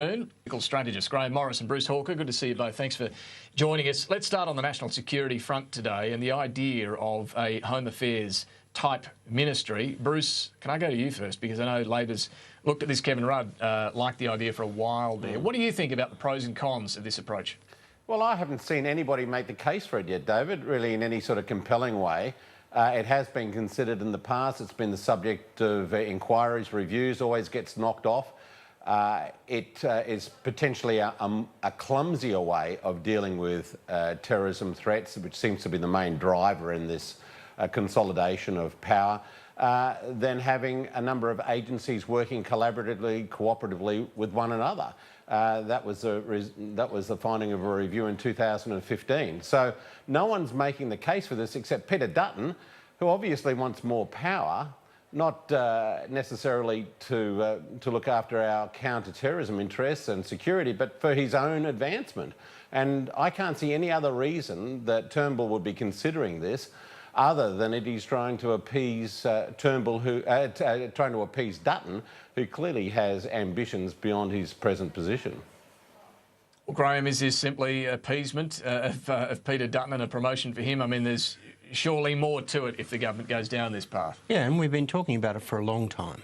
Political strategist Grahame Morris and Bruce Hawker, good to see you both. Thanks for joining us. Let's start on the national security front today and the idea of a Home Affairs type ministry. Bruce, can I go to you first? Because I know Labor's looked at this. Kevin Rudd liked the idea for a while there. What do you think about the pros and cons of this approach? Well, I haven't seen anybody make the case for it yet, David, really in any sort of compelling way. It has been considered in the past. It's been the subject of inquiries, reviews, always gets knocked off. It is potentially a clumsier way of dealing with terrorism threats, which seems to be the main driver in this consolidation of power, than having a number of agencies working collaboratively, cooperatively with one another. That was the finding of a review in 2015. So no one's making the case for this except Peter Dutton, who obviously wants more power, not necessarily to look after our counter-terrorism interests and security, but for his own advancement. And I can't see any other reason that Turnbull would be considering this other than it is trying to appease Turnbull, trying to appease Dutton, who clearly has ambitions beyond his present position. Well, Grahame, is this simply appeasement of Peter Dutton and a promotion for him? I mean, there's surely more to it if the government goes down this path. Yeah, and we've been talking about it for a long time.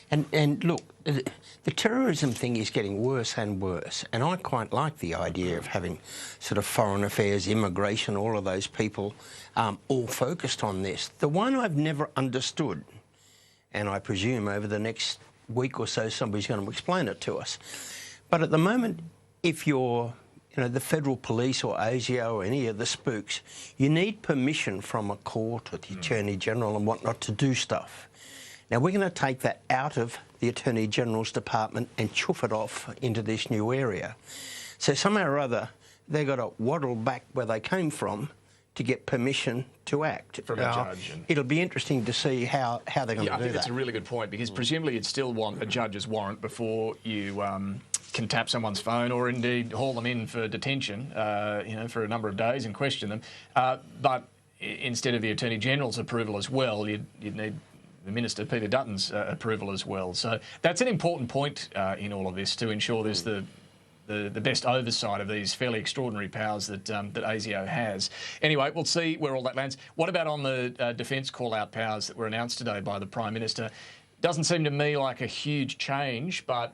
And look, the terrorism thing is getting worse and worse, and I quite like the idea of having sort of foreign affairs, immigration, all of those people all focused on this. The one I've never understood, and I presume over the next week or so somebody's going to explain it to us, but at the moment, if you're the federal police or ASIO or any of the spooks, you need permission from a court or the Attorney General and whatnot to do stuff. Now, we're going to take that out of the Attorney General's department and chuff it off into this new area. So somehow or other, they've got to waddle back where they came from to get permission to act. From a judge. It'll be interesting to see how they're going to do that. Yeah, I think that's a really good point, because presumably you'd still want a judge's warrant before you can tap someone's phone or indeed haul them in for detention, for a number of days and question them. But instead of the Attorney General's approval as well, you'd need the Minister, Peter Dutton's approval as well. So that's an important point in all of this, to ensure there's the best oversight of these fairly extraordinary powers that ASIO has. Anyway, we'll see where all that lands. What about on the defence call-out powers that were announced today by the Prime Minister? Doesn't seem to me like a huge change, but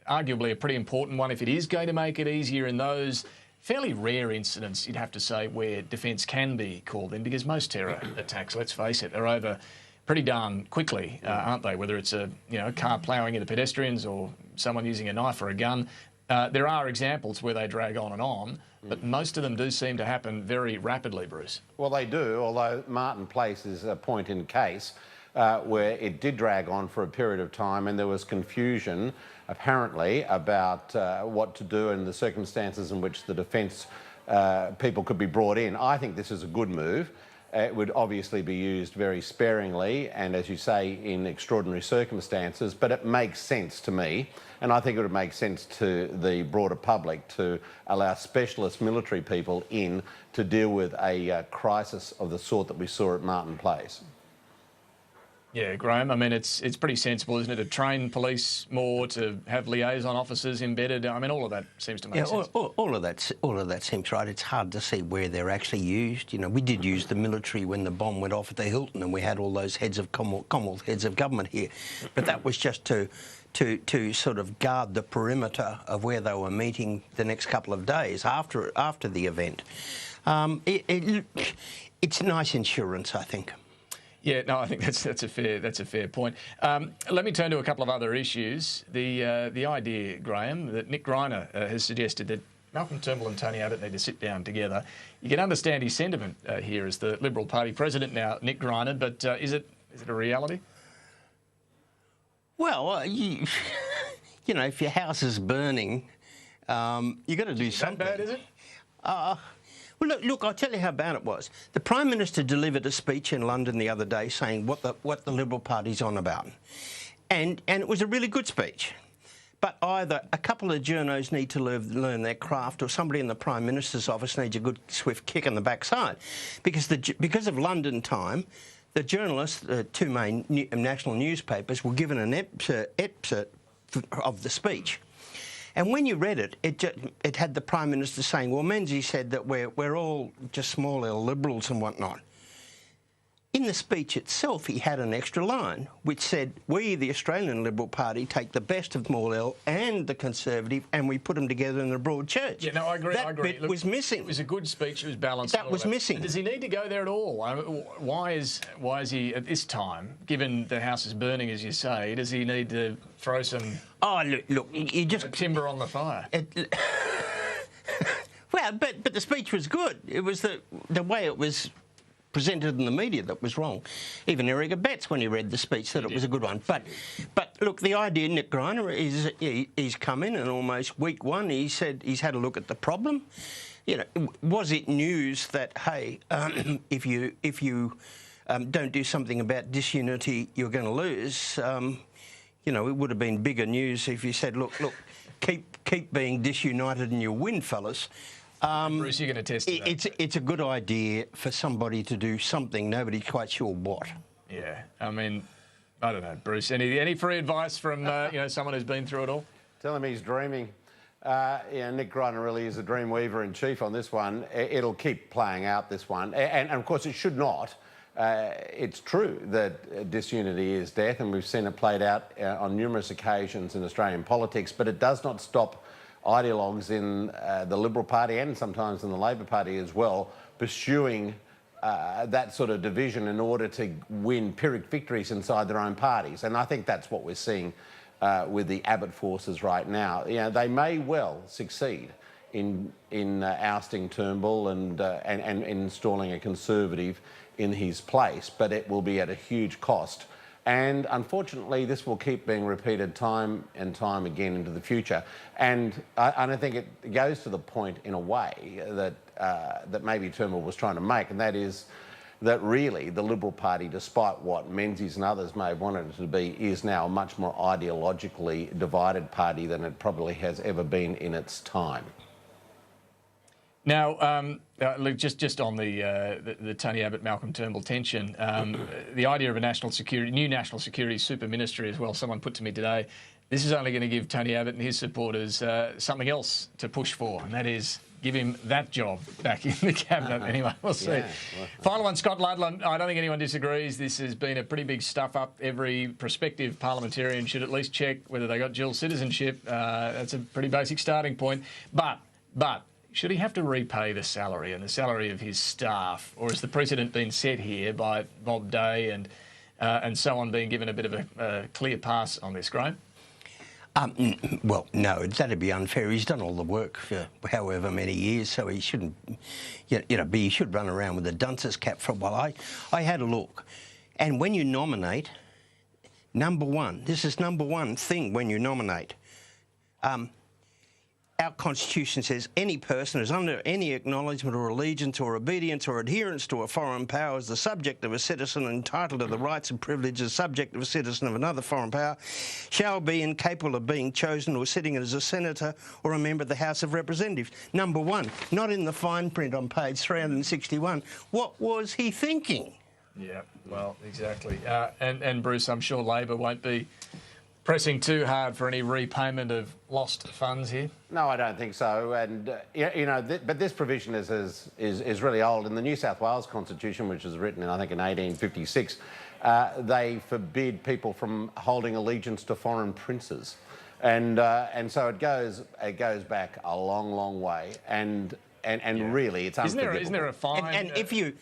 arguably a pretty important one if it is going to make it easier in those fairly rare incidents, you'd have to say, where defence can be called in, because most terror attacks, let's face it, are over pretty darn quickly, aren't they? Whether it's a car ploughing into pedestrians or someone using a knife or a gun. There are examples where they drag on, but most of them do seem to happen very rapidly, Bruce. Well, they do, although Martin Place is a point in case where it did drag on for a period of time and there was confusion, apparently, about what to do in the circumstances in which the defence people could be brought in. I think this is a good move. It would obviously be used very sparingly and, as you say, in extraordinary circumstances, but it makes sense to me, and I think it would make sense to the broader public to allow specialist military people in to deal with a crisis of the sort that we saw at Martin Place. Yeah, Grahame, I mean, it's pretty sensible, isn't it, to train police more, to have liaison officers embedded? I mean, all of that seems to make sense. All of that seems right. It's hard to see where they're actually used. We did use the military when the bomb went off at the Hilton and we had all those heads of Commonwealth heads of government here. But that was just to sort of guard the perimeter of where they were meeting the next couple of days after the event. It's nice insurance, I think. Yeah, no, I think that's a fair point. Let me turn to a couple of other issues. The idea, Grahame, that Nick Greiner has suggested that Malcolm Turnbull and Tony Abbott need to sit down together. You can understand his sentiment here as the Liberal Party president now, Nick Greiner, but is it a reality? Well, if your house is burning, you've got to do something. That bad, is it? Well, look, I'll tell you how bad it was. The Prime Minister delivered a speech in London the other day saying what the Liberal Party's on about. And it was a really good speech. But either a couple of journos need to learn their craft, or somebody in the Prime Minister's office needs a good swift kick in the backside. Because of London time, the journalists, the two main national newspapers, were given an excerpt of the speech. And when you read it, it had the Prime Minister saying, well, Menzies said that we're all just small L Liberals and whatnot. In the speech itself, he had an extra line which said, we, the Australian Liberal Party, take the best of small L and the Conservative and we put them together in a broad church. Yeah, no, I agree. That bit was missing. It was a good speech. It was balanced. That was missing. Does he need to go there at all? Why is he, at this time, given the house is burning, as you say, does he need to throw some look, you just timber on the fire? Well, but the speech was good. It was the way it was presented in the media that was wrong. Even Eric Abetz, when he read the speech, said it was a good one. But look, the idea, Nick Greiner, is he's come in and almost week one he said he's had a look at the problem. You know, was it news that, hey, if you don't do something about disunity, you're going to lose? You know, it would have been bigger news if you said, look, keep being disunited and you'll win, fellas. Bruce, you're going to test it. It's a good idea for somebody to do something. Nobody's quite sure what. Yeah, I mean, I don't know, Bruce. Any free advice from someone who's been through it all? Tell him he's dreaming. Nick Greiner really is a dream weaver in chief on this one. It'll keep playing out, this one, and of course it should not. It's true that disunity is death, and we've seen it played out on numerous occasions in Australian politics. But it does not stop ideologues in the Liberal Party and sometimes in the Labor Party as well, pursuing that sort of division in order to win Pyrrhic victories inside their own parties. And I think that's what we're seeing with the Abbott forces right now. You know, they may well succeed in ousting Turnbull and installing a Conservative in his place, but it will be at a huge cost. And unfortunately, this will keep being repeated time and time again into the future. And I think it goes to the point, in a way, that maybe Turnbull was trying to make, and that is that really the Liberal Party, despite what Menzies and others may have wanted it to be, is now a much more ideologically divided party than it probably has ever been in its time. Now, look, just on the Tony Abbott-Malcolm Turnbull tension, the idea of a new national security super ministry as well, someone put to me today, this is only going to give Tony Abbott and his supporters something else to push for, and that is give him that job back in the cabinet. Anyway, we'll see. Yeah, well, final one, Scott Ludlam. I don't think anyone disagrees. This has been a pretty big stuff-up. Every prospective parliamentarian should at least check whether they got dual citizenship. That's a pretty basic starting point. But should he have to repay the salary and the salary of his staff, or has the precedent been set here by Bob Day and so on being given a bit of a clear pass on this, Grahame? Well, no, that'd be unfair. He's done all the work for however many years, so he shouldn't, he should run around with a dunce's cap for a while. I had a look, and when you nominate, number one thing when you nominate, our Constitution says any person is under any acknowledgement or allegiance or obedience or adherence to a foreign power is the subject of a citizen entitled to the rights and privileges subject of a citizen of another foreign power shall be incapable of being chosen or sitting as a senator or a member of the House of Representatives. Number one, not in the fine print on page 361. What was he thinking? Yeah, well, exactly. And Bruce, I'm sure Labor won't be pressing too hard for any repayment of lost funds here? No, I don't think so. And, but this provision is really old. In the New South Wales Constitution, which was written, I think, in 1856, they forbid people from holding allegiance to foreign princes. And so it goes back a long, long way. And really, it's unforgivable. Isn't there a fine? And if you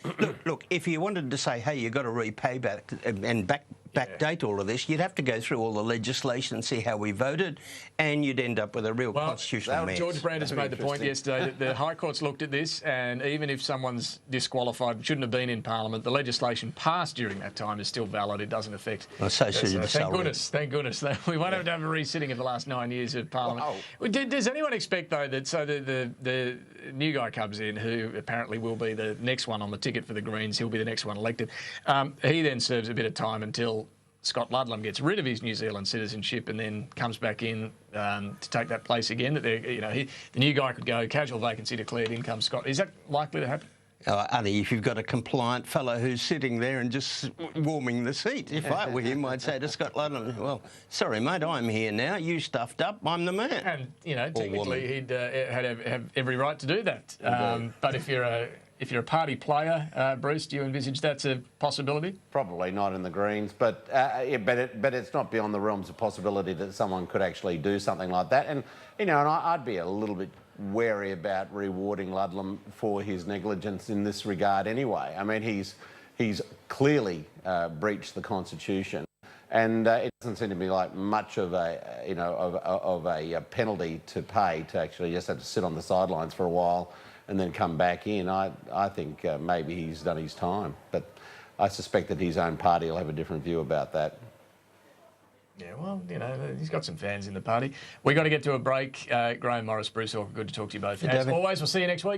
look, if you wanted to say, hey, you've got to repay back and backdate all of this, you'd have to go through all the legislation and see how we voted, and you'd end up with a real constitutional mess. George Brandis made the point yesterday that the High Court's looked at this, and even if someone's disqualified, shouldn't have been in Parliament, the legislation passed during that time is still valid. It doesn't affect. Well, so thank goodness. We won't have to have a resitting of the last 9 years of Parliament. Wow. Does anyone expect, though, that the new guy comes in, who apparently will be the next one on the ticket for the Greens, he'll be the next one elected, he then serves a bit of time until Scott Ludlam gets rid of his New Zealand citizenship and then comes back in to take that place again? That the new guy could go, casual vacancy declared, in comes Scott. Is that likely to happen? Only if you've got a compliant fellow who's sitting there and just warming the seat. If I were him, I'd say to Scott Ludlam, well, sorry, mate, I'm here now. You stuffed up. I'm the man. And, you know, technically he'd have every right to do that. But if you're a party player, Bruce, do you envisage that's a possibility? Probably not in the Greens, but it's not beyond the realms of possibility that someone could actually do something like that. And, you know, and I'd be a little bit wary about rewarding Ludlam for his negligence in this regard anyway. I mean, he's clearly breached the Constitution, and it doesn't seem to be like much of a, you know, of a penalty to pay to actually just have to sit on the sidelines for a while and then come back in. I think maybe he's done his time, but I suspect that his own party will have a different view about that. Yeah, well, you know, he's got some fans in the party. We've got to get to a break. Grahame Morris, Bruce Hawker, good to talk to you both. As always, we'll see you next week.